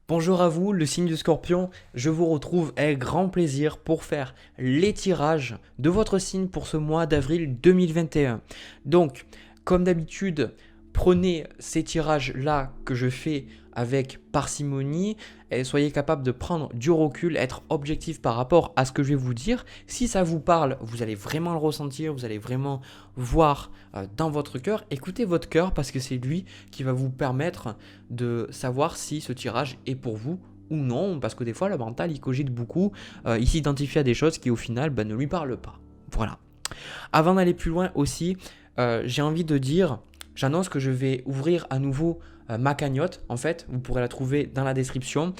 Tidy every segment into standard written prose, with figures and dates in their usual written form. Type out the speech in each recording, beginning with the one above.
Bonjour à vous, le signe du Scorpion. Je vous retrouve avec grand plaisir pour faire les tirages de votre signe pour ce mois d'avril 2021. Donc, comme d'habitude, prenez ces tirages-là que je fais avec parcimonie et soyez capable de prendre du recul, être objectif par rapport à ce que je vais vous dire. Si ça vous parle, vous allez vraiment le ressentir, vous allez vraiment voir dans votre cœur. Écoutez votre cœur parce que c'est lui qui va vous permettre de savoir si ce tirage est pour vous ou non, parce que des fois le mental il cogite beaucoup, il s'identifie à des choses qui au final ne lui parlent pas. Voilà. Avant d'aller plus loin aussi, j'ai envie de dire, j'annonce que je vais ouvrir à nouveau ma cagnotte. En fait, vous pourrez la trouver dans la description.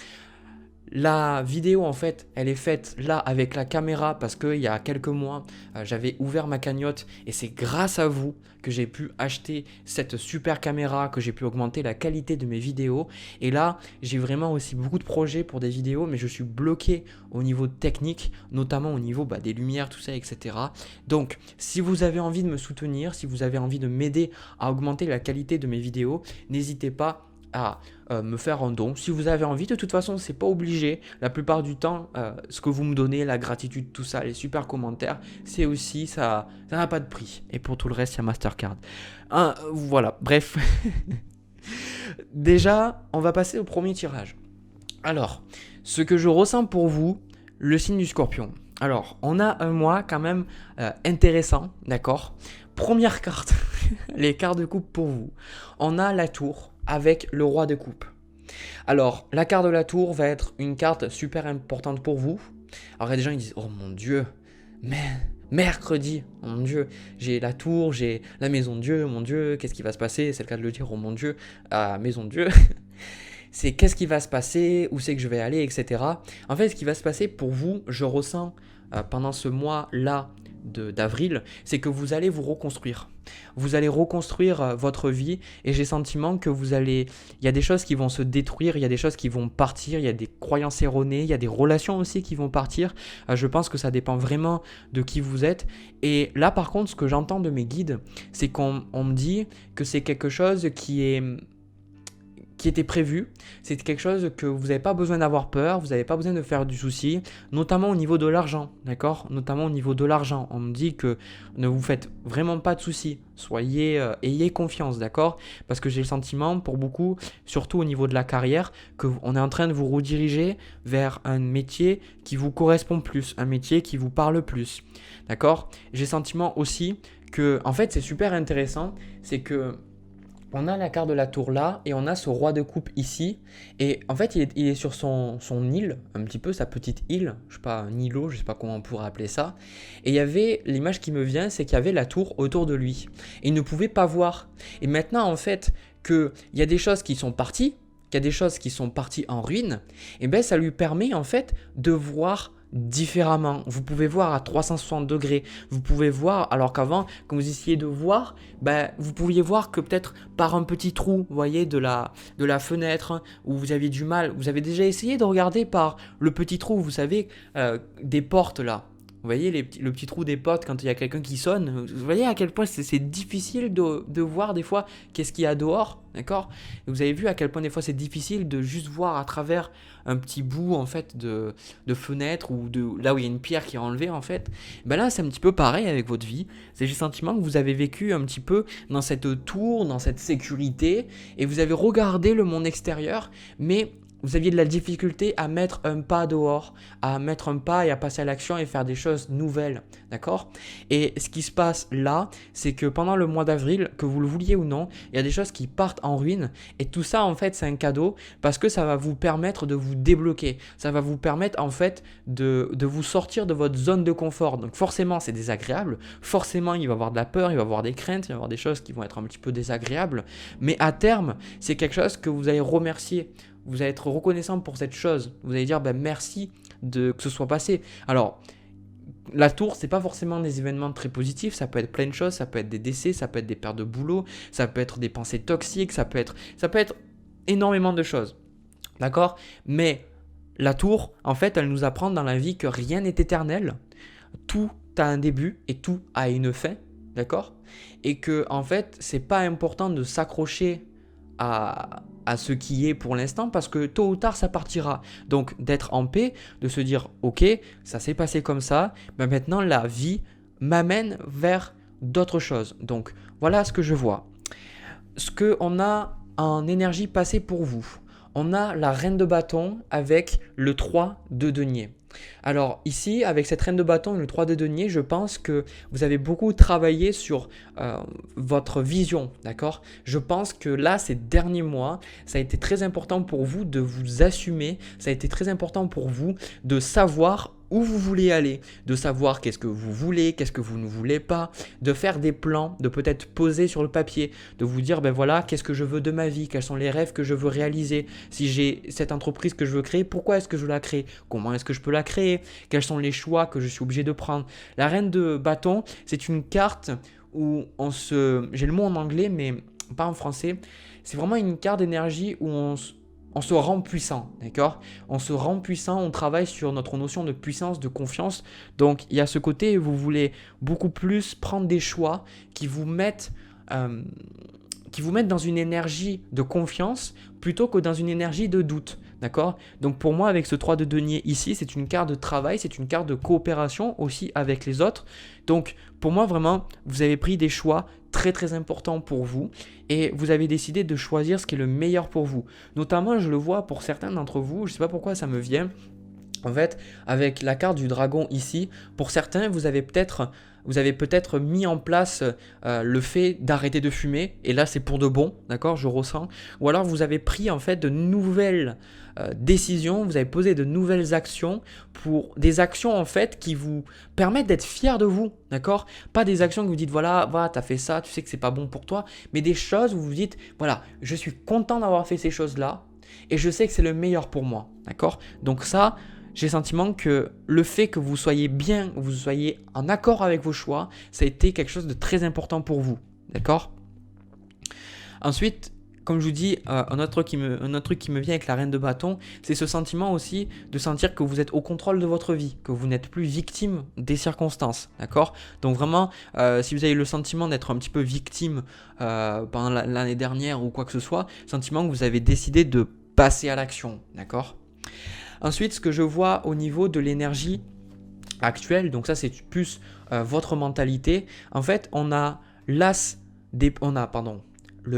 La vidéo en fait elle est faite là avec la caméra parce qu'il y a quelques mois j'avais ouvert ma cagnotte et c'est grâce à vous que j'ai pu acheter cette super caméra, que j'ai pu augmenter la qualité de mes vidéos. Et là j'ai vraiment aussi beaucoup de projets pour des vidéos, mais je suis bloqué au niveau technique, notamment au niveau des lumières, tout ça, etc. Donc si vous avez envie de me soutenir, si vous avez envie de m'aider à augmenter la qualité de mes vidéos, n'hésitez pas à me faire un don si vous avez envie. De toute façon, c'est pas obligé. La plupart du temps, ce que vous me donnez, la gratitude, tout ça, les super commentaires, c'est aussi ça n'a pas de prix. Et pour tout le reste, il y a Mastercard. Voilà, bref. Déjà, on va passer au premier tirage. Alors, ce que je ressens pour vous, le signe du Scorpion. Alors, on a un mois quand même intéressant, d'accord? Première carte, les cartes de coupe pour vous. On a la tour avec le roi de coupe. Alors, la carte de la tour va être une carte super importante pour vous. Alors, il y a des gens qui disent, oh mon Dieu, mais mercredi, oh mon Dieu, j'ai la tour, j'ai la maison de Dieu, mon Dieu, qu'est-ce qui va se passer? C'est le cas de le dire, oh mon Dieu, maison de Dieu. C'est qu'est-ce qui va se passer, où c'est que je vais aller, etc. En fait, ce qui va se passer pour vous, je ressens pendant ce mois-là d'avril, c'est que vous allez vous reconstruire. Vous allez reconstruire votre vie et j'ai le sentiment que il y a des choses qui vont se détruire, il y a des choses qui vont partir, il y a des croyances erronées, il y a des relations aussi qui vont partir. Je pense que ça dépend vraiment de qui vous êtes. Et là, par contre, ce que j'entends de mes guides, c'est qu'on me dit que c'est quelque chose qui était prévu, c'est quelque chose que vous n'avez pas besoin d'avoir peur, vous n'avez pas besoin de faire du souci, notamment au niveau de l'argent, d'accord? Notamment au niveau de l'argent, on me dit que ne vous faites vraiment pas de soucis, ayez confiance, d'accord? Parce que j'ai le sentiment, pour beaucoup, surtout au niveau de la carrière, qu'on est en train de vous rediriger vers un métier qui vous correspond plus, un métier qui vous parle plus, d'accord? J'ai le sentiment aussi que, en fait, c'est super intéressant, c'est que on a la carte de la tour là et on a ce roi de coupe ici. Et en fait, il est sur son île, un petit peu sa petite île, je sais pas, un îlot, je sais pas comment on pourrait appeler ça. Et il y avait, l'image qui me vient, c'est qu'il y avait la tour autour de lui. Et il ne pouvait pas voir. Et maintenant, en fait, qu'il y a des choses qui sont parties, qu'il y a des choses qui sont parties en ruine, et ben ça lui permet en fait de voir différemment. Vous pouvez voir à 360 degrés. Vous pouvez voir, alors qu'avant, quand vous essayez de voir, vous pouviez voir que peut-être par un petit trou, vous voyez, de la fenêtre, où vous aviez du mal. Vous avez déjà essayé de regarder par le petit trou, vous savez, des portes là. Vous voyez le petit trou des portes quand il y a quelqu'un qui sonne. Vous voyez à quel point c'est difficile de voir des fois qu'est-ce qu'il y a dehors, d'accord? Vous avez vu à quel point des fois c'est difficile de juste voir à travers un petit bout en fait de fenêtre ou de là où il y a une pierre qui est enlevée en fait. Là c'est un petit peu pareil avec votre vie. C'est le sentiment que vous avez vécu un petit peu dans cette tour, dans cette sécurité et vous avez regardé le monde extérieur, mais vous aviez de la difficulté à mettre un pas dehors, à mettre un pas et à passer à l'action et faire des choses nouvelles, d'accord? Et ce qui se passe là, c'est que pendant le mois d'avril, que vous le vouliez ou non, il y a des choses qui partent en ruine et tout ça en fait c'est un cadeau parce que ça va vous permettre de vous débloquer, ça va vous permettre en fait de vous sortir de votre zone de confort. Donc forcément c'est désagréable, forcément il va y avoir de la peur, il va y avoir des craintes, il va y avoir des choses qui vont être un petit peu désagréables, mais à terme c'est quelque chose que vous allez remercier. Vous allez être reconnaissant pour cette chose. Vous allez dire merci que ce soit passé. Alors, la tour, c'est pas forcément des événements très positifs. Ça peut être plein de choses. Ça peut être des décès, ça peut être des pertes de boulot, ça peut être des pensées toxiques, ça peut être énormément de choses. D'accord? Mais la tour, en fait, elle nous apprend dans la vie que rien n'est éternel. Tout a un début et tout a une fin. D'accord? Et que, en fait, c'est pas important de s'accrocher à ce qui est pour l'instant parce que tôt ou tard ça partira. Donc d'être en paix, de se dire ok, ça s'est passé comme ça, mais maintenant la vie m'amène vers d'autres choses. Donc voilà ce que je vois. Ce qu'on a en énergie passée pour vous. On a la reine de bâton avec le 3 de denier. Alors ici, avec cette reine de bâton et le 3 de denier, je pense que vous avez beaucoup travaillé sur votre vision, d'accord? Je pense que là, ces derniers mois, ça a été très important pour vous de vous assumer, ça a été très important pour vous de savoir où vous voulez aller, de savoir qu'est-ce que vous voulez, qu'est-ce que vous ne voulez pas, de faire des plans, de peut-être poser sur le papier, de vous dire ben voilà, qu'est-ce que je veux de ma vie, quels sont les rêves que je veux réaliser, si j'ai cette entreprise que je veux créer, pourquoi est-ce que je veux la créer, comment est-ce que je peux la créer, quels sont les choix que je suis obligé de prendre. La reine de bâton, c'est une carte où j'ai le mot en anglais mais pas en français, c'est vraiment une carte d'énergie où on se rend puissant, d'accord? On se rend puissant, on travaille sur notre notion de puissance, de confiance. Donc, il y a ce côté, vous voulez beaucoup plus prendre des choix qui vous mettent dans une énergie de confiance plutôt que dans une énergie de doute, d'accord? Donc, pour moi, avec ce 3 de denier ici, c'est une carte de travail, c'est une carte de coopération aussi avec les autres. Donc, pour moi, vraiment, vous avez pris des choix très très importants pour vous et vous avez décidé de choisir ce qui est le meilleur pour vous. Notamment, je le vois pour certains d'entre vous, je ne sais pas pourquoi ça me vient. En fait, avec la carte du dragon ici, pour certains, vous avez peut-être mis en place le fait d'arrêter de fumer. Et là, c'est pour de bon, d'accord, je ressens. Ou alors, vous avez pris en fait de nouvelles décisions, vous avez posé de nouvelles actions pour des actions en fait qui vous permettent d'être fiers de vous, d'accord? Pas des actions que vous dites voilà, tu as fait ça, tu sais que c'est pas bon pour toi, mais des choses où vous vous dites voilà, je suis content d'avoir fait ces choses-là et je sais que c'est le meilleur pour moi, d'accord? Donc ça, j'ai le sentiment que le fait que vous soyez bien, vous soyez en accord avec vos choix, ça a été quelque chose de très important pour vous, d'accord? Ensuite, comme je vous dis, un autre truc qui me vient avec la reine de bâton, c'est ce sentiment aussi de sentir que vous êtes au contrôle de votre vie, que vous n'êtes plus victime des circonstances, d'accord? Donc vraiment, si vous avez le sentiment d'être un petit peu victime pendant l'année dernière ou quoi que ce soit, sentiment que vous avez décidé de passer à l'action, d'accord? Ensuite, ce que je vois au niveau de l'énergie actuelle, donc ça c'est plus votre mentalité, en fait on a le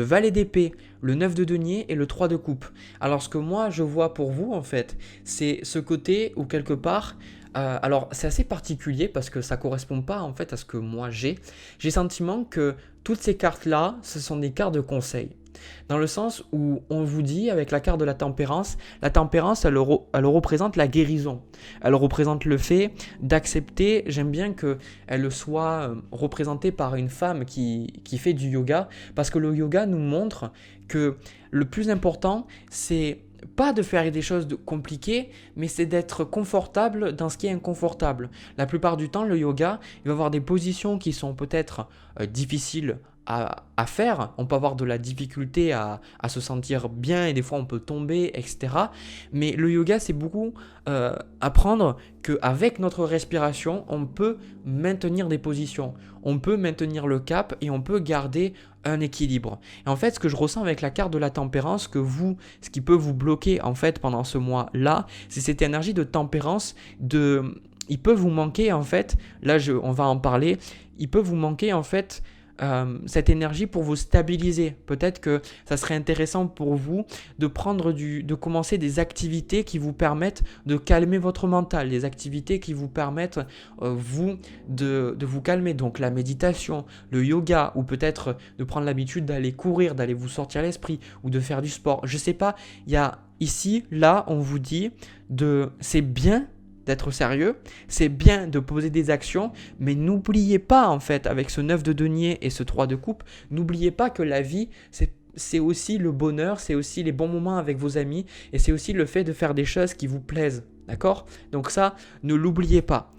valet d'épée, le 9 de denier et le 3 de coupe. Alors ce que moi je vois pour vous en fait, c'est ce côté où quelque part, alors c'est assez particulier parce que ça ne correspond pas en fait à ce que moi j'ai. J'ai le sentiment que toutes ces cartes là, ce sont des cartes de conseil. Dans le sens où on vous dit avec la carte de la tempérance, elle représente la guérison. Elle représente le fait d'accepter, j'aime bien qu'elle soit représentée par une femme qui fait du yoga, parce que le yoga nous montre que le plus important, c'est pas de faire des choses compliquées, mais c'est d'être confortable dans ce qui est inconfortable. La plupart du temps, le yoga, il va avoir des positions qui sont peut-être difficiles à faire, on peut avoir de la difficulté à se sentir bien et des fois on peut tomber, etc. Mais le yoga, c'est beaucoup apprendre qu'avec notre respiration, on peut maintenir des positions, on peut maintenir le cap et on peut garder un équilibre. Et en fait, ce que je ressens avec la carte de la tempérance, ce qui peut vous bloquer en fait pendant ce mois-là, c'est cette énergie de tempérance, il peut vous manquer en fait, on va en parler, il peut vous manquer en fait cette énergie pour vous stabiliser. Peut-être que ça serait intéressant pour vous de commencer des activités qui vous permettent de calmer votre mental, des activités qui vous permettent de vous calmer. Donc la méditation, le yoga, ou peut-être de prendre l'habitude d'aller courir, d'aller vous sortir l'esprit ou de faire du sport. Je sais pas, il y a ici, là, on vous dit c'est bien d'être sérieux, c'est bien de poser des actions, mais n'oubliez pas en fait, avec ce 9 de denier et ce 3 de coupe, n'oubliez pas que la vie, c'est aussi le bonheur, c'est aussi les bons moments avec vos amis, et c'est aussi le fait de faire des choses qui vous plaisent, d'accord? Donc ça, ne l'oubliez pas.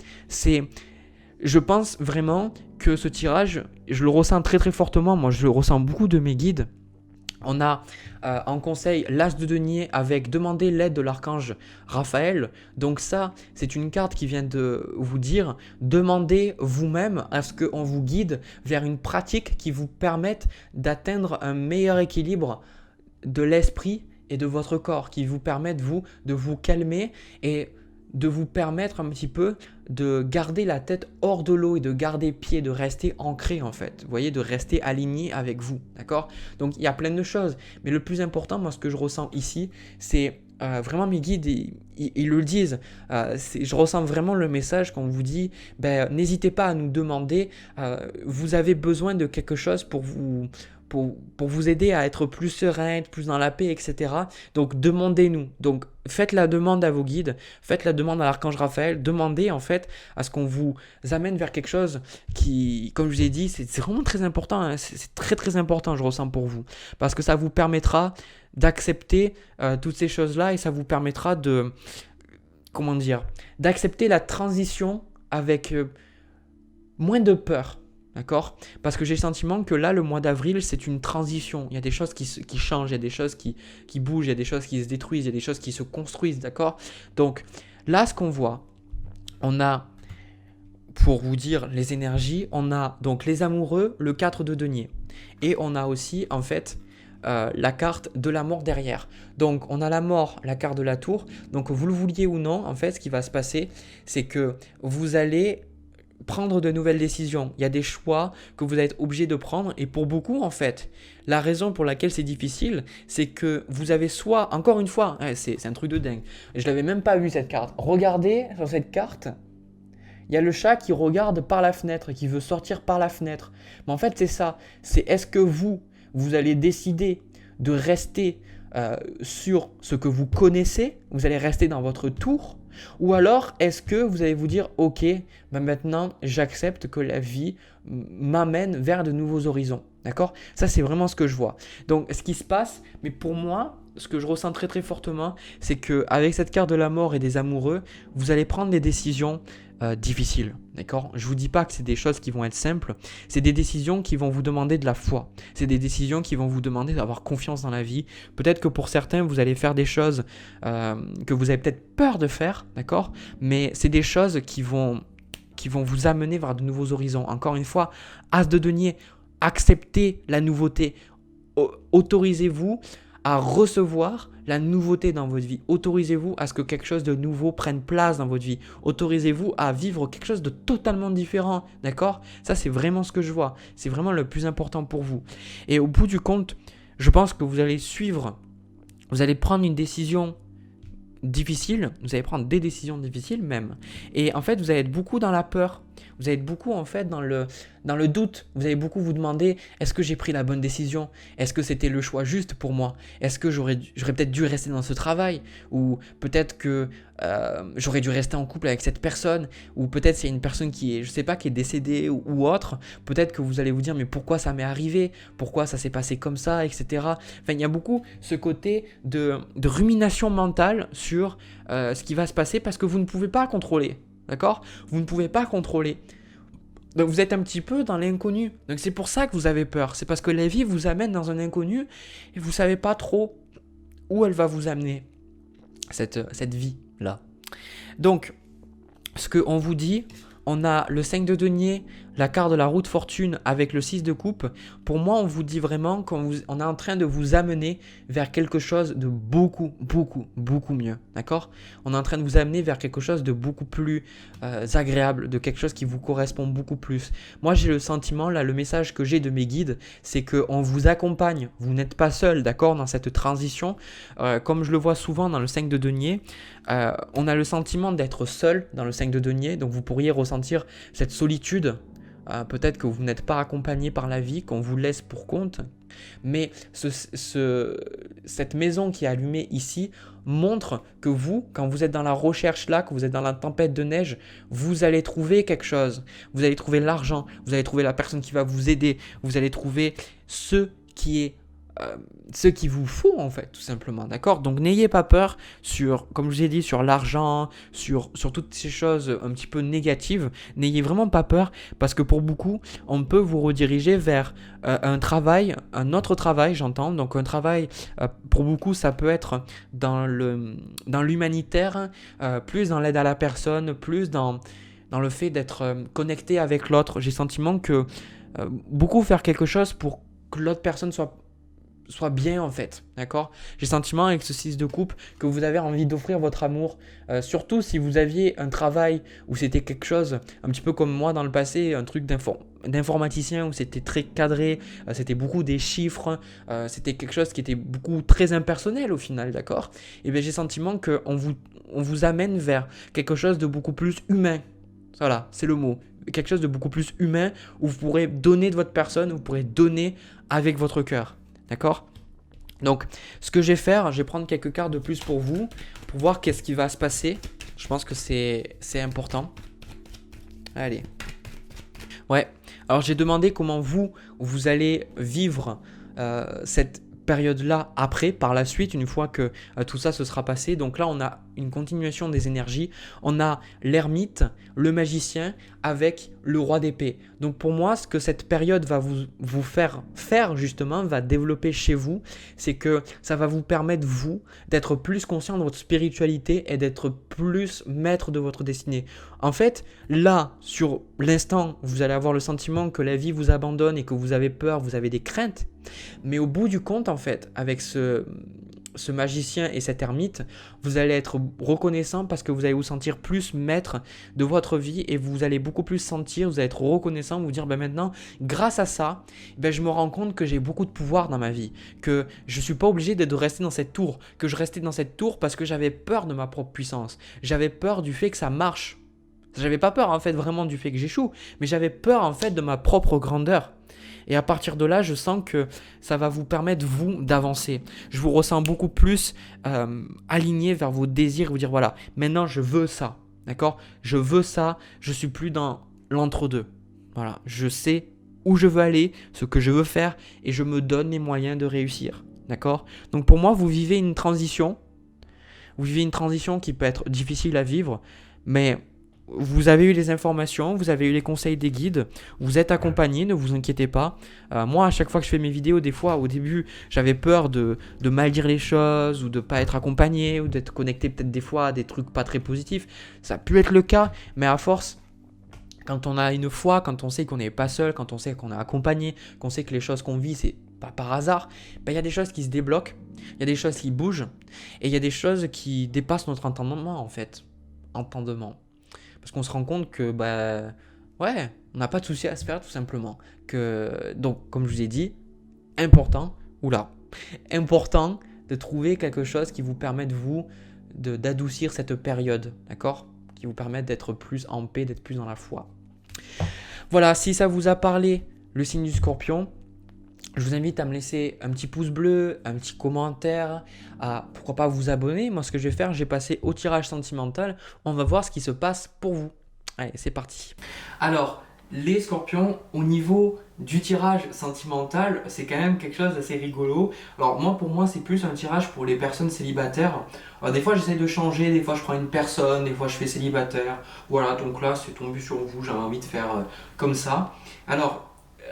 Je pense vraiment que ce tirage, je le ressens très très fortement, moi je le ressens beaucoup de mes guides. On a en conseil l'As de denier avec demander l'aide de l'archange Raphaël. Donc ça, c'est une carte qui vient de vous dire demandez vous-même à ce qu'on vous guide vers une pratique qui vous permette d'atteindre un meilleur équilibre de l'esprit et de votre corps, qui vous permettent, vous, de vous calmer et de vous permettre un petit peu de garder la tête hors de l'eau et de garder pied, de rester ancré en fait. Vous voyez, de rester aligné avec vous, d'accord? Donc il y a plein de choses, mais le plus important, moi ce que je ressens ici, c'est vraiment mes guides, ils le disent. Je ressens vraiment le message quand on vous dit, n'hésitez pas à nous demander, vous avez besoin de quelque chose pour vous aider à être plus serein, être plus dans la paix, etc. Donc demandez-nous. Donc faites la demande à vos guides, faites la demande à l'archange Raphaël, demandez en fait à ce qu'on vous amène vers quelque chose qui, comme je vous ai dit, c'est vraiment très important, hein. C'est très très important, je ressens pour vous. Parce que ça vous permettra d'accepter toutes ces choses-là et ça vous permettra de, comment dire, d'accepter la transition avec moins de peur. D'accord? Parce que j'ai le sentiment que là, le mois d'avril, c'est une transition. Il y a des choses qui changent, il y a des choses qui bougent, il y a des choses qui se détruisent, il y a des choses qui se construisent. D'accord? Donc là, ce qu'on voit, on a, pour vous dire les énergies, on a donc les amoureux, le 4 de denier. Et on a aussi, en fait, la carte de la mort derrière. Donc on a la mort, la carte de la tour. Donc vous le vouliez ou non, en fait, ce qui va se passer, c'est que vous allez prendre de nouvelles décisions. Il y a des choix que vous êtes obligé de prendre et pour beaucoup en fait, la raison pour laquelle c'est difficile, c'est que vous avez soit, encore une fois, c'est un truc de dingue, je l'avais même pas vu cette carte. Regardez sur cette carte, il y a le chat qui regarde par la fenêtre, qui veut sortir par la fenêtre. Mais en fait c'est ça, c'est est-ce que vous allez décider de rester sur ce que vous connaissez, vous allez rester dans votre tour. Ou alors, est-ce que vous allez vous dire, ok, maintenant j'accepte que la vie m'amène vers de nouveaux horizons. D'accord? Ça, c'est vraiment ce que je vois. Donc, ce qui se passe, mais pour moi, ce que je ressens très très fortement, c'est qu'avec cette carte de la mort et des amoureux, vous allez prendre des décisions difficiles. D'accord? Je ne vous dis pas que c'est des choses qui vont être simples, c'est des décisions qui vont vous demander de la foi. C'est des décisions qui vont vous demander d'avoir confiance dans la vie. Peut-être que pour certains, vous allez faire des choses que vous avez peut-être peur de faire, d'accord? Mais c'est des choses qui vont vous amener vers de nouveaux horizons. Encore une fois, As de denier, acceptez la nouveauté. Autorisez-vous à recevoir la nouveauté dans votre vie. Autorisez-vous à ce que quelque chose de nouveau prenne place dans votre vie. Autorisez-vous à vivre quelque chose de totalement différent. D'accord? Ça, c'est vraiment ce que je vois. C'est vraiment le plus important pour vous. Et au bout du compte, je pense que vous allez prendre une décision difficile, vous allez prendre des décisions difficiles même. Et en fait, vous allez être beaucoup dans la peur. Vous allez être beaucoup en fait dans le doute. Vous allez beaucoup vous demander, est-ce que j'ai pris la bonne décision? Est-ce que c'était le choix juste pour moi? Est-ce que j'aurais peut-être dû rester dans ce travail? Ou peut-être que j'aurais dû rester en couple avec cette personne? Ou peut-être c'est une personne qui est, je sais pas, qui est décédée ou autre. Peut-être que vous allez vous dire, mais pourquoi ça m'est arrivé? Pourquoi ça s'est passé comme ça, etc. Enfin, il y a beaucoup ce côté de rumination mentale sur ce qui va se passer parce que vous ne pouvez pas contrôler. D'accord? Vous ne pouvez pas contrôler. Donc vous êtes un petit peu dans l'inconnu. Donc c'est pour ça que vous avez peur. C'est parce que la vie vous amène dans un inconnu et vous ne savez pas trop où elle va vous amener, cette vie-là. Donc, ce qu'on vous dit, on a le 5 de denier, la carte de la roue de fortune avec le 6 de coupe. Pour moi, on vous dit vraiment qu'on est en train de vous amener vers quelque chose de beaucoup, beaucoup, beaucoup mieux. D'accord? On est en train de vous amener vers quelque chose de beaucoup plus agréable, de quelque chose qui vous correspond beaucoup plus. Moi, j'ai le sentiment, là, le message que j'ai de mes guides, c'est qu'on vous accompagne. Vous n'êtes pas seul, d'accord, dans cette transition. Comme je le vois souvent dans le 5 de denier, on a le sentiment d'être seul dans le 5 de denier. Donc, vous pourriez ressentir cette solitude. Peut-être que vous n'êtes pas accompagné par la vie, qu'on vous laisse pour compte. Mais cette maison qui est allumée ici montre que vous, quand vous êtes dans la recherche là, que vous êtes dans la tempête de neige, vous allez trouver quelque chose. Vous allez trouver l'argent, vous allez trouver la personne qui va vous aider, vous allez trouver ce qu'il vous faut en fait, tout simplement, d'accord? Donc n'ayez pas peur comme je vous ai dit, sur l'argent, sur toutes ces choses un petit peu négatives. N'ayez vraiment pas peur parce que pour beaucoup, on peut vous rediriger vers un autre travail, j'entends. Donc un travail, pour beaucoup, ça peut être dans l'humanitaire, plus dans l'aide à la personne, plus dans le fait d'être connecté avec l'autre. J'ai le sentiment que beaucoup faire quelque chose pour que l'autre personne soit bien en fait, d'accord? J'ai le sentiment avec ce 6 de coupe que vous avez envie d'offrir votre amour, surtout si vous aviez un travail où c'était quelque chose, un petit peu comme moi dans le passé, un truc d'informaticien où c'était très cadré, c'était beaucoup des chiffres, c'était quelque chose qui était beaucoup très impersonnel au final, d'accord? Et bien j'ai le sentiment on vous amène vers quelque chose de beaucoup plus humain. Voilà, c'est le mot. Quelque chose de beaucoup plus humain où vous pourrez donner de votre personne, vous pourrez donner avec votre cœur. D'accord? Donc, ce que je vais faire, je vais prendre quelques cartes de plus pour vous, pour voir qu'est-ce qui va se passer. Je pense que c'est important. Allez. Ouais. Alors, j'ai demandé comment vous allez vivre cette période-là après, par la suite, une fois que tout ça se sera passé. Donc là, on a une continuation des énergies. On a l'ermite, le magicien avec le roi d'épée. Donc pour moi, ce que cette période va vous faire justement, va développer chez vous, c'est que ça va vous permettre, vous, d'être plus conscient de votre spiritualité et d'être plus maître de votre destinée. En fait, là, sur l'instant, vous allez avoir le sentiment que la vie vous abandonne et que vous avez peur, vous avez des craintes. Mais au bout du compte, en fait, avec ce magicien et cet ermite, vous allez être reconnaissant parce que vous allez vous sentir plus maître de votre vie et vous allez beaucoup plus sentir, vous allez être reconnaissant, vous dire maintenant, grâce à ça, je me rends compte que j'ai beaucoup de pouvoir dans ma vie, que je ne suis pas obligé de rester dans cette tour, que je restais dans cette tour parce que j'avais peur de ma propre puissance, j'avais peur du fait que ça marche. J'avais pas peur en fait vraiment du fait que j'échoue, mais j'avais peur en fait de ma propre grandeur. Et à partir de là, je sens que ça va vous permettre, vous, d'avancer. Je vous ressens beaucoup plus aligné vers vos désirs, vous dire voilà, maintenant je veux ça, d'accord? Je veux ça, je suis plus dans l'entre-deux. Voilà, je sais où je veux aller, ce que je veux faire, et je me donne les moyens de réussir, d'accord? Donc pour moi, vous vivez une transition. Vous vivez une transition qui peut être difficile à vivre, mais vous avez eu les informations, vous avez eu les conseils des guides, vous êtes accompagné, ne vous inquiétez pas. Moi, à chaque fois que je fais mes vidéos, des fois, au début, j'avais peur de mal dire les choses, ou de ne pas être accompagné, ou d'être connecté peut-être des fois à des trucs pas très positifs. Ça a pu être le cas, mais à force, quand on a une foi, quand on sait qu'on n'est pas seul, quand on sait qu'on est accompagné, qu'on sait que les choses qu'on vit, c'est pas par hasard, il y a des choses qui se débloquent, il y a des choses qui bougent, et il y a des choses qui dépassent notre entendement, en fait. Entendement. Parce qu'on se rend compte que, ouais, on n'a pas de souci à se faire tout simplement. Donc, comme je vous ai dit, important de trouver quelque chose qui vous permette, vous, d'adoucir cette période, d'accord? Qui vous permette d'être plus en paix, d'être plus dans la foi. Voilà, si ça vous a parlé, le signe du Scorpion, je vous invite à me laisser un petit pouce bleu, un petit commentaire, à pourquoi pas vous abonner. Moi, ce que je vais faire, j'ai passé au tirage sentimental. On va voir ce qui se passe pour vous. Allez, c'est parti. Alors, les scorpions, au niveau du tirage sentimental, c'est quand même quelque chose d'assez rigolo. Alors, pour moi, c'est plus un tirage pour les personnes célibataires. Alors, des fois, j'essaie de changer, des fois, je prends une personne, des fois, je fais célibataire. Voilà, donc là, c'est tombé sur vous, j'avais envie de faire comme ça. Alors,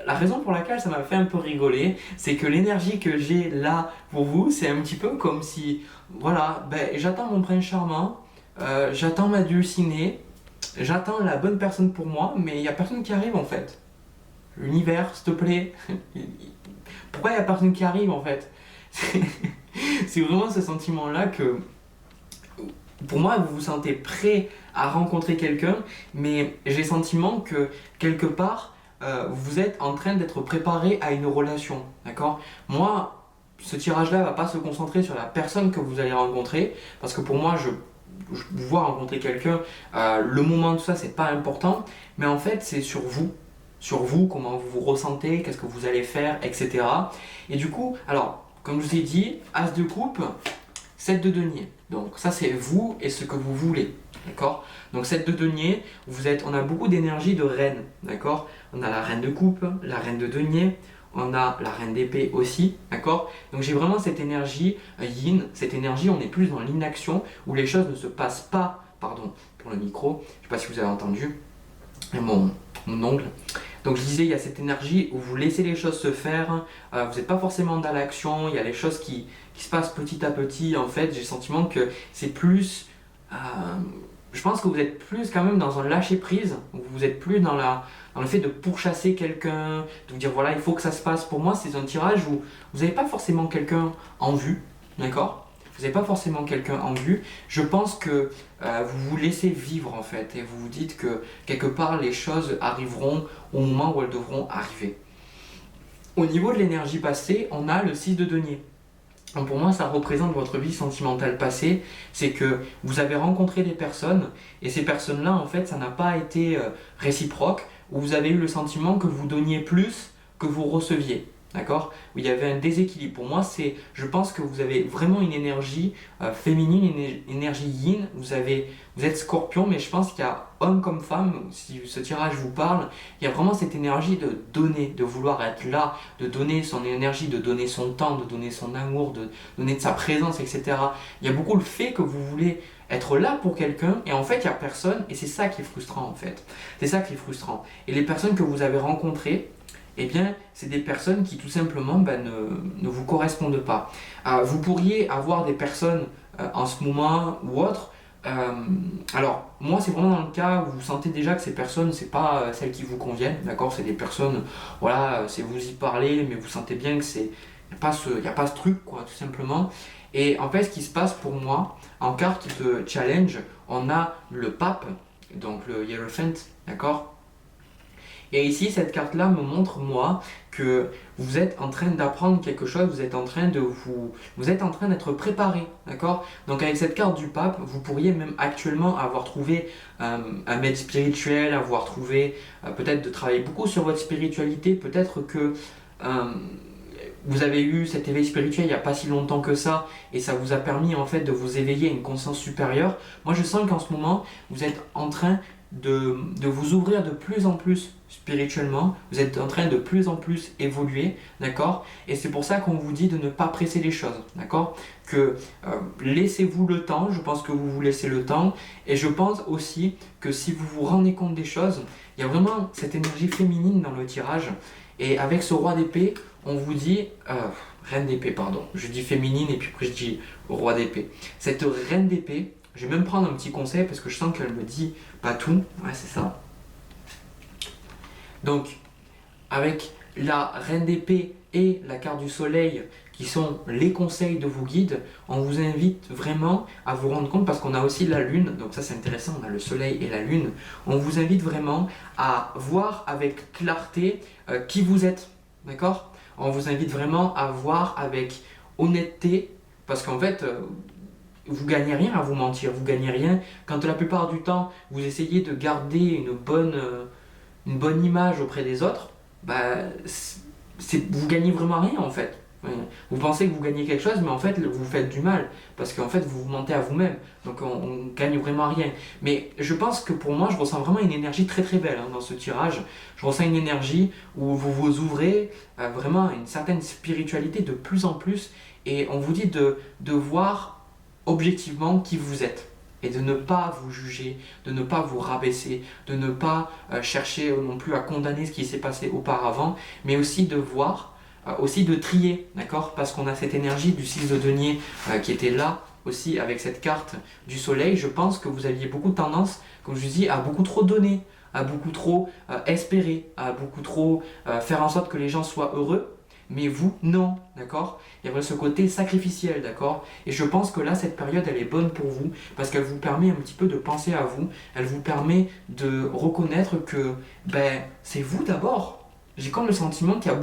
la raison pour laquelle ça m'a fait un peu rigoler, c'est que l'énergie que j'ai là pour vous, c'est un petit peu comme si, voilà, j'attends mon prince charmant, j'attends ma dulcinée, j'attends la bonne personne pour moi, mais il n'y a personne qui arrive en fait. L'univers, s'il te plaît, pourquoi il n'y a personne qui arrive en fait? C'est vraiment ce sentiment-là que, pour moi, vous vous sentez prêt à rencontrer quelqu'un, mais j'ai le sentiment que quelque part, vous êtes en train d'être préparé à une relation, d'accord? Moi, ce tirage-là ne va pas se concentrer sur la personne que vous allez rencontrer, parce que pour moi, je vous vois rencontrer quelqu'un, le moment de tout ça, c'est pas important, mais en fait, c'est sur vous, comment vous vous ressentez, qu'est-ce que vous allez faire, etc. Et du coup, alors, comme je vous ai dit, As de coupe, 7 de denier. Donc ça, c'est vous et ce que vous voulez, d'accord? Donc 7 de denier, on a beaucoup d'énergie de reine, d'accord? On a la reine de coupe, la reine de denier, on a la reine d'épée aussi, d'accord? Donc j'ai vraiment cette énergie yin, cette énergie, on est plus dans l'inaction, où les choses ne se passent pas, pardon pour le micro, je ne sais pas si vous avez entendu, mon ongle. Donc je disais, il y a cette énergie où vous laissez les choses se faire, vous n'êtes pas forcément dans l'action, il y a les choses qui se passent petit à petit. En fait, j'ai le sentiment que c'est plus je pense que vous êtes plus quand même dans un lâcher prise, vous êtes plus dans le fait de pourchasser quelqu'un, de vous dire voilà, il faut que ça se passe. Pour moi, c'est un tirage où vous n'avez pas forcément quelqu'un en vue, d'accord? Vous n'avez pas forcément quelqu'un en vue. Je pense que vous vous laissez vivre en fait et vous vous dites que quelque part les choses arriveront au moment où elles devront arriver. Au niveau de l'énergie passée, on a le 6 de denier. Donc pour moi, ça représente votre vie sentimentale passée. C'est que vous avez rencontré des personnes et ces personnes-là, en fait, ça n'a pas été réciproque, où vous avez eu le sentiment que vous donniez plus que vous receviez. D'accord? Où il y avait un déséquilibre. Pour moi, je pense que vous avez vraiment une énergie féminine, une énergie yin. Vous êtes scorpion, mais je pense qu'il y a homme comme femme, si ce tirage vous parle, il y a vraiment cette énergie de donner, de vouloir être là, de donner son énergie, de donner son temps, de donner son amour, de donner de sa présence, etc. Il y a beaucoup le fait que vous voulez être là pour quelqu'un et en fait il n'y a personne et c'est ça qui est frustrant en fait. C'est ça qui est frustrant. Et les personnes que vous avez rencontrées, eh bien, c'est des personnes qui tout simplement ne vous correspondent pas. Vous pourriez avoir des personnes en ce moment ou autre. Alors, moi, c'est vraiment dans le cas où vous sentez déjà que ces personnes, c'est pas celles qui vous conviennent, d'accord? C'est des personnes, voilà, c'est vous y parlez, mais vous sentez bien que c'est, y a pas ce truc, quoi, tout simplement. Et en fait, ce qui se passe pour moi, en carte de challenge, on a le pape, donc le Hierophant, d'accord? Et ici, cette carte-là me montre, moi, que vous êtes en train d'apprendre quelque chose, vous êtes en train d'être préparé, d'accord? Donc avec cette carte du pape, vous pourriez même actuellement avoir trouvé un maître spirituel, avoir trouvé peut-être de travailler beaucoup sur votre spiritualité, peut-être que euh, vous avez eu cet éveil spirituel il n'y a pas si longtemps que ça et ça vous a permis en fait de vous éveiller à une conscience supérieure. Moi je sens qu'en ce moment vous êtes en train de vous ouvrir de plus en plus spirituellement, vous êtes en train de plus en plus évoluer, d'accord? Et c'est pour ça qu'on vous dit de ne pas presser les choses, d'accord? Que laissez-vous le temps, je pense que vous vous laissez le temps, et je pense aussi que si vous vous rendez compte des choses, il y a vraiment cette énergie féminine dans le tirage, et avec ce roi d'épée, on vous dit, reine d'épée, pardon, je dis féminine et puis après je dis roi d'épée. Cette reine d'épée, je vais même prendre un petit conseil parce que je sens qu'elle me dit pas tout, ouais c'est ça. Donc, avec la reine d'épée et la carte du soleil qui sont les conseils de vos guides, on vous invite vraiment à vous rendre compte, parce qu'on a aussi la lune, donc ça c'est intéressant, on a le soleil et la lune, on vous invite vraiment à voir avec clarté qui vous êtes, d'accord? On vous invite vraiment à voir avec honnêteté, parce qu'en fait, vous gagnez rien à vous mentir, vous gagnez rien quand la plupart du temps vous essayez de garder une bonne image auprès des autres, bah, vous gagnez vraiment rien en fait. Vous pensez que vous gagnez quelque chose, mais en fait vous faites du mal, parce qu'en fait vous vous mentez à vous-même, donc on gagne vraiment rien. Mais je pense que pour moi je ressens vraiment une énergie très très belle dans ce tirage. Je ressens une énergie où vous vous ouvrez vraiment à une certaine spiritualité de plus en plus, et on vous dit de voir objectivement qui vous êtes et de ne pas vous juger, de ne pas vous rabaisser, de ne pas chercher non plus à condamner ce qui s'est passé auparavant, mais aussi de voir, aussi de trier, d'accord? Parce qu'on a cette énergie du 6 de denier qui était là aussi avec cette carte du soleil. Je pense que vous aviez beaucoup tendance, comme je vous dis, à beaucoup trop donner, à beaucoup trop espérer, à beaucoup trop faire en sorte que les gens soient heureux. Mais vous, non, d'accord? Il y avait ce côté sacrificiel, d'accord? Et je pense que là, cette période, elle est bonne pour vous, parce qu'elle vous permet un petit peu de penser à vous, elle vous permet de reconnaître que, ben, c'est vous d'abord. J'ai comme le sentiment qu'il y a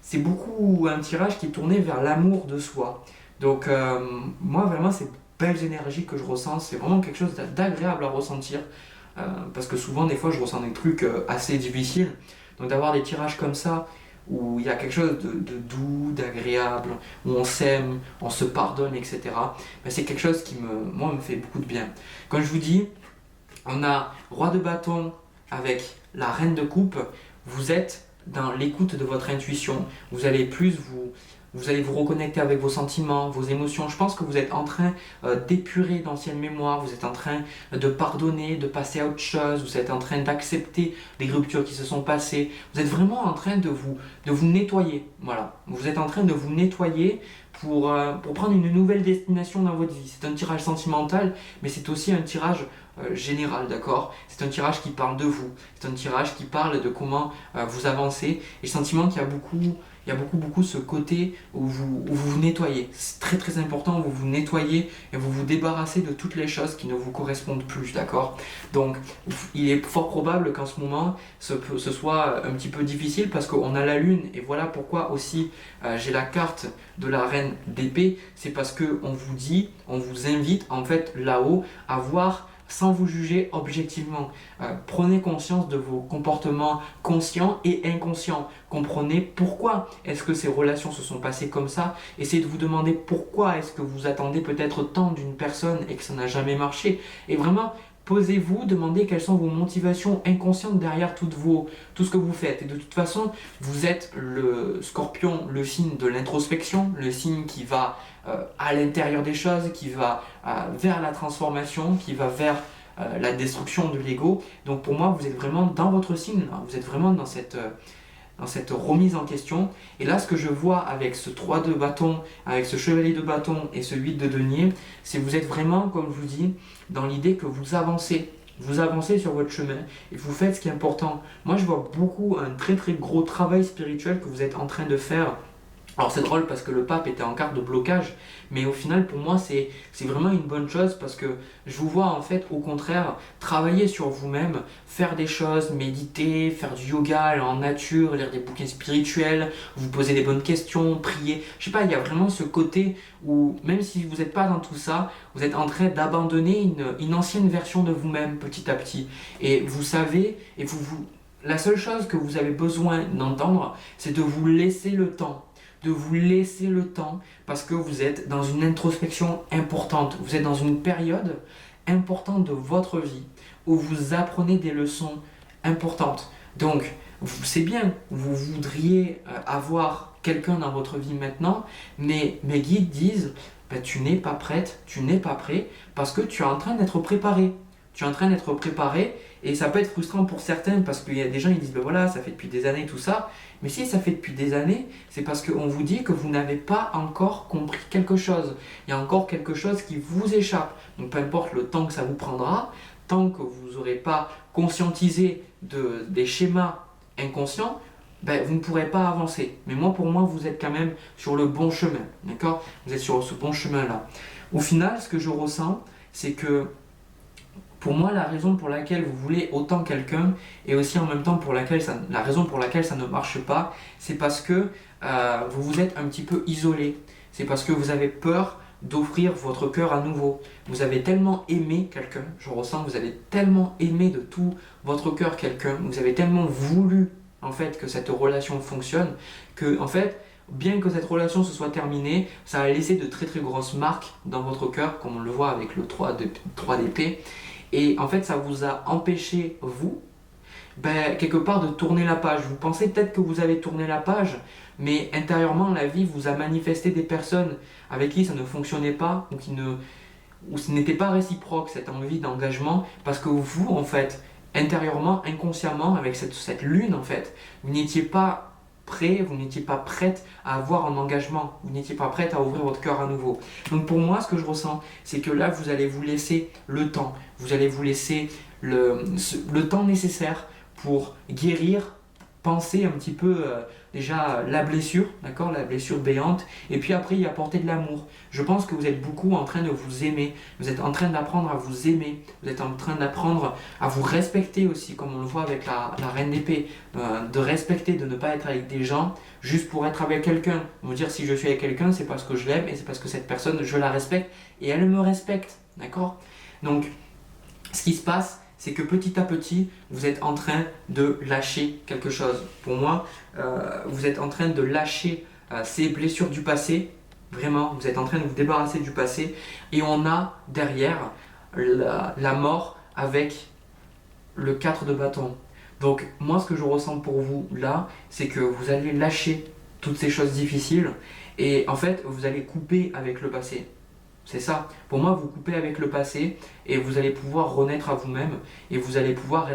c'est beaucoup un tirage qui est tourné vers l'amour de soi. Donc, moi, vraiment, ces belles énergies que je ressens, c'est vraiment quelque chose d'agréable à ressentir, parce que souvent, des fois, je ressens des trucs assez difficiles. Donc, d'avoir des tirages comme ça, où il y a quelque chose de doux, d'agréable, où on s'aime, on se pardonne, etc. Ben, c'est quelque chose qui moi, me fait beaucoup de bien. Comme je vous dis, on a roi de bâton avec la reine de coupe, vous êtes dans l'écoute de votre intuition, vous allez plus vous allez vous reconnecter avec vos sentiments, vos émotions. Je pense que vous êtes en train d'épurer d'anciennes mémoires, vous êtes en train de pardonner, de passer à autre chose, vous êtes en train d'accepter les ruptures qui se sont passées. Vous êtes vraiment en train de vous nettoyer. Voilà, vous êtes en train de vous nettoyer pour prendre une nouvelle destination dans votre vie. C'est un tirage sentimental, mais c'est aussi un tirage général, d'accord? C'est un tirage qui parle de vous, c'est un tirage qui parle de comment vous avancez. Et le sentiment qu'il y a beaucoup ce côté où vous nettoyez. C'est très très important, vous vous nettoyez et vous vous débarrassez de toutes les choses qui ne vous correspondent plus, d'accord? Donc il est fort probable qu'en ce moment ce soit un petit peu difficile parce qu'on a la lune et voilà pourquoi aussi j'ai la carte de la reine d'épée. C'est parce que on vous invite en fait là-haut à voir sans vous juger objectivement. Prenez conscience de vos comportements conscients et inconscients. Comprenez pourquoi est-ce que ces relations se sont passées comme ça. Essayez de vous demander pourquoi est-ce que vous attendez peut-être tant d'une personne et que ça n'a jamais marché. Et vraiment, posez-vous, demandez quelles sont vos motivations inconscientes derrière tout ce que vous faites. Et de toute façon, vous êtes le scorpion, le signe de l'introspection, le signe qui va à l'intérieur des choses, qui va vers la transformation, qui va vers la destruction de l'ego. Donc pour moi, vous êtes vraiment dans votre signe, hein. Vous êtes vraiment dans cette remise en question. Et là, ce que je vois avec ce 3 de bâton, avec ce chevalier de bâton et ce 8 de denier, c'est que vous êtes vraiment, comme je vous dis, dans l'idée que vous avancez. Vous avancez sur votre chemin et vous faites ce qui est important. Moi, je vois beaucoup un très très gros travail spirituel que vous êtes en train de faire. Alors c'est drôle parce que le pape était en carte de blocage, mais au final pour moi c'est vraiment une bonne chose parce que je vous vois en fait au contraire travailler sur vous-même, faire des choses, méditer, faire du yoga, aller en nature, lire des bouquins spirituels, vous poser des bonnes questions, prier. Je sais pas, il y a vraiment ce côté où même si vous n'êtes pas dans tout ça, vous êtes en train d'abandonner une ancienne version de vous-même petit à petit. Et vous savez, la seule chose que vous avez besoin d'entendre, c'est de vous laisser le temps. De vous laisser le temps parce que vous êtes dans une introspection importante. Vous êtes dans une période importante de votre vie où vous apprenez des leçons importantes. Donc, c'est bien, vous voudriez avoir quelqu'un dans votre vie maintenant, mais mes guides disent tu n'es pas prête, tu n'es pas prêt parce que tu es en train d'être préparé. Tu es en train d'être préparé et ça peut être frustrant pour certains parce qu'il y a des gens qui disent voilà, ça fait depuis des années tout ça. Mais si ça fait depuis des années, c'est parce qu'on vous dit que vous n'avez pas encore compris quelque chose. Il y a encore quelque chose qui vous échappe. Donc peu importe le temps que ça vous prendra, tant que vous n'aurez pas conscientisé des schémas inconscients, vous ne pourrez pas avancer. Mais pour moi, vous êtes quand même sur le bon chemin. D'accord ? Vous êtes sur ce bon chemin-là. Au final, ce que je ressens, c'est que pour moi, la raison pour laquelle vous voulez autant quelqu'un et aussi en même temps la raison pour laquelle ça ne marche pas, c'est parce que vous vous êtes un petit peu isolé. C'est parce que vous avez peur d'offrir votre cœur à nouveau. Vous avez tellement aimé quelqu'un, je ressens que vous avez tellement aimé de tout votre cœur quelqu'un, vous avez tellement voulu en fait que cette relation fonctionne, que en fait, bien que cette relation se soit terminée, ça a laissé de très très grosses marques dans votre cœur, comme on le voit avec le 3 d'épée. Et en fait, ça vous a empêché, vous, quelque part de tourner la page. Vous pensez peut-être que vous avez tourné la page, mais intérieurement, la vie vous a manifesté des personnes avec qui ça ne fonctionnait pas ou ce n'était pas réciproque, cette envie d'engagement, parce que vous, en fait, intérieurement, inconsciemment, avec cette lune, en fait, vous n'étiez pas prêt, vous n'étiez pas prête à avoir un engagement, vous n'étiez pas prête à ouvrir votre cœur à nouveau. Donc pour moi, ce que je ressens, c'est que là, vous allez vous laisser le temps, vous allez vous laisser le temps nécessaire pour guérir, penser un petit peu déjà la blessure, d'accord, la blessure béante, et puis après y apporter de l'amour. Je pense que vous êtes beaucoup en train de vous aimer, vous êtes en train d'apprendre à vous aimer, vous êtes en train d'apprendre à vous respecter aussi, comme on le voit avec la reine d'épée, de respecter, de ne pas être avec des gens juste pour être avec quelqu'un. Vous dire si je suis avec quelqu'un, c'est parce que je l'aime et c'est parce que cette personne, je la respecte et elle me respecte, d'accord? Donc, ce qui se passe, c'est que petit à petit, vous êtes en train de lâcher quelque chose. Pour moi, vous êtes en train de lâcher ces blessures du passé. Vraiment, vous êtes en train de vous débarrasser du passé. Et on a derrière la mort avec le 4 de bâton. Donc moi, ce que je ressens pour vous là, c'est que vous allez lâcher toutes ces choses difficiles Et en fait, vous allez couper avec le passé. C'est ça. Pour moi, vous coupez avec le passé et vous allez pouvoir renaître à vous-même et vous allez pouvoir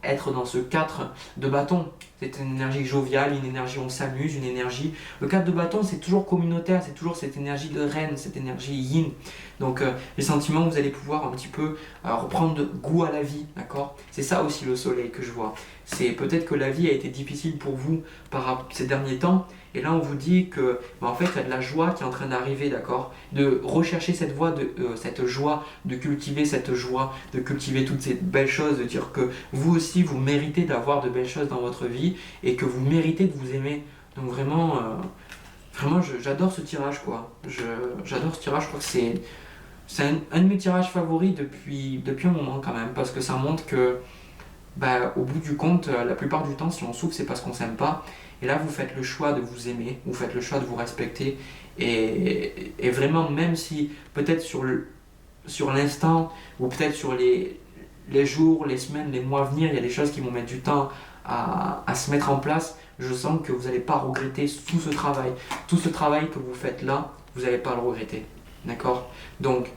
être dans ce 4 de bâton. C'est une énergie joviale, une énergie on s'amuse, une énergie... Le 4 de bâton, c'est toujours communautaire, c'est toujours cette énergie de reine, cette énergie yin. Donc les sentiments, vous allez pouvoir un petit peu reprendre goût à la vie, d'accord? C'est ça aussi le soleil que je vois. C'est peut-être que la vie a été difficile pour vous ces derniers temps. Et là, on vous dit que, en fait, il y a de la joie qui est en train d'arriver, d'accord? De rechercher cette cette joie, de cultiver cette joie, de cultiver toutes ces belles choses, de dire que vous aussi, vous méritez d'avoir de belles choses dans votre vie et que vous méritez de vous aimer. Donc vraiment, j'adore ce tirage, quoi. J'adore ce tirage, je crois que c'est un de mes tirages favoris depuis un moment quand même, parce que ça montre que, au bout du compte, la plupart du temps, si on souffre, c'est parce qu'on s'aime pas. Et là, vous faites le choix de vous aimer, vous faites le choix de vous respecter. Et vraiment, même si peut-être sur l'instant, ou peut-être sur les jours, les semaines, les mois à venir, il y a des choses qui vont mettre du temps à se mettre en place, je sens que vous n'allez pas regretter tout ce travail. Tout ce travail que vous faites là, vous n'allez pas le regretter. D'accord? Donc,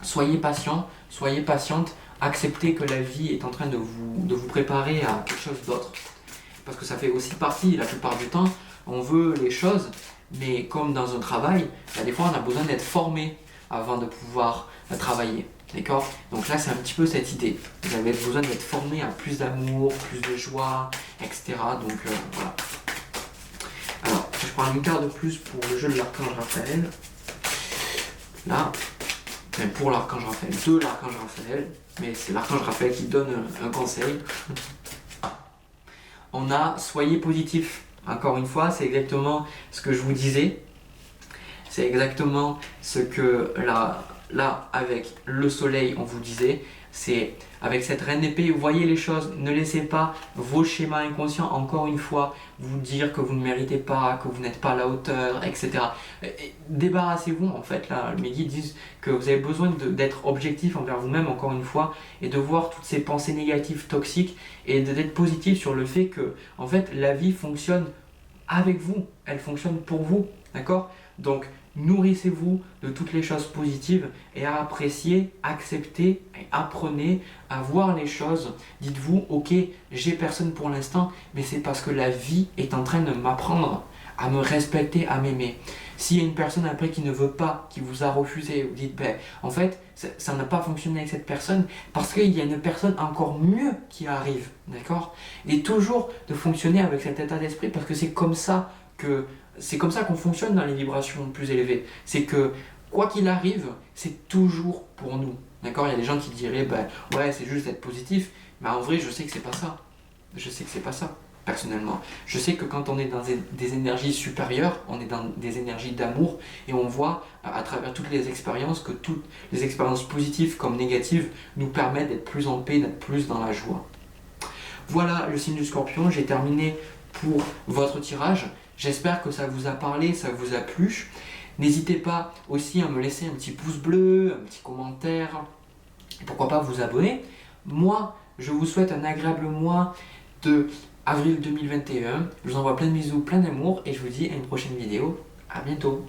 soyez patient, soyez patiente, acceptez que la vie est en train de vous préparer à quelque chose d'autre. Parce que ça fait aussi partie, la plupart du temps, on veut les choses, mais comme dans un travail, des fois on a besoin d'être formé avant de pouvoir travailler. D'accord? Donc là, c'est un petit peu cette idée. Vous avez besoin d'être formé à plus d'amour, plus de joie, etc. Donc voilà. Alors, je prends une carte de plus pour le jeu de l'archange Raphaël. Là, pour l'archange Raphaël, de l'archange Raphaël, mais c'est l'archange Raphaël qui donne un conseil. On a soyez positif. Encore une fois, c'est exactement ce que je vous disais. C'est exactement ce que là avec le soleil, on vous disait. C'est avec cette reine d'épée, vous voyez les choses. Ne laissez pas vos schémas inconscients, encore une fois, vous dire que vous ne méritez pas, que vous n'êtes pas à la hauteur, etc. Débarrassez-vous, en fait. Là, mes guides disent que vous avez besoin d'être objectif envers vous-même, encore une fois, et de voir toutes ces pensées négatives, toxiques, et d'être positif sur le fait que, en fait, la vie fonctionne avec vous, elle fonctionne pour vous, d'accord? Donc, nourrissez-vous de toutes les choses positives et à apprécier, accepter et apprenez à voir les choses. Dites-vous, ok, j'ai personne pour l'instant, mais c'est parce que la vie est en train de m'apprendre à me respecter, à m'aimer. S'il y a une personne après qui ne veut pas, qui vous a refusé, vous dites, en fait, ça n'a pas fonctionné avec cette personne parce qu'il y a une personne encore mieux qui arrive, d'accord? Et toujours de fonctionner avec cet état d'esprit parce que c'est comme ça qu'on fonctionne dans les vibrations plus élevées. C'est que, quoi qu'il arrive, c'est toujours pour nous. D'accord? Il y a des gens qui diraient, ouais, c'est juste être positif. Mais en vrai, je sais que c'est pas ça. Je sais que c'est pas ça, personnellement. Je sais que quand on est dans des énergies supérieures, on est dans des énergies d'amour, et on voit à travers toutes les expériences que toutes les expériences positives comme négatives nous permettent d'être plus en paix, d'être plus dans la joie. Voilà le signe du Scorpion, j'ai terminé pour votre tirage. J'espère que ça vous a parlé, ça vous a plu. N'hésitez pas aussi à me laisser un petit pouce bleu, un petit commentaire, et pourquoi pas vous abonner. Moi, je vous souhaite un agréable mois de avril 2021. Je vous envoie plein de bisous, plein d'amour, et je vous dis à une prochaine vidéo. À bientôt.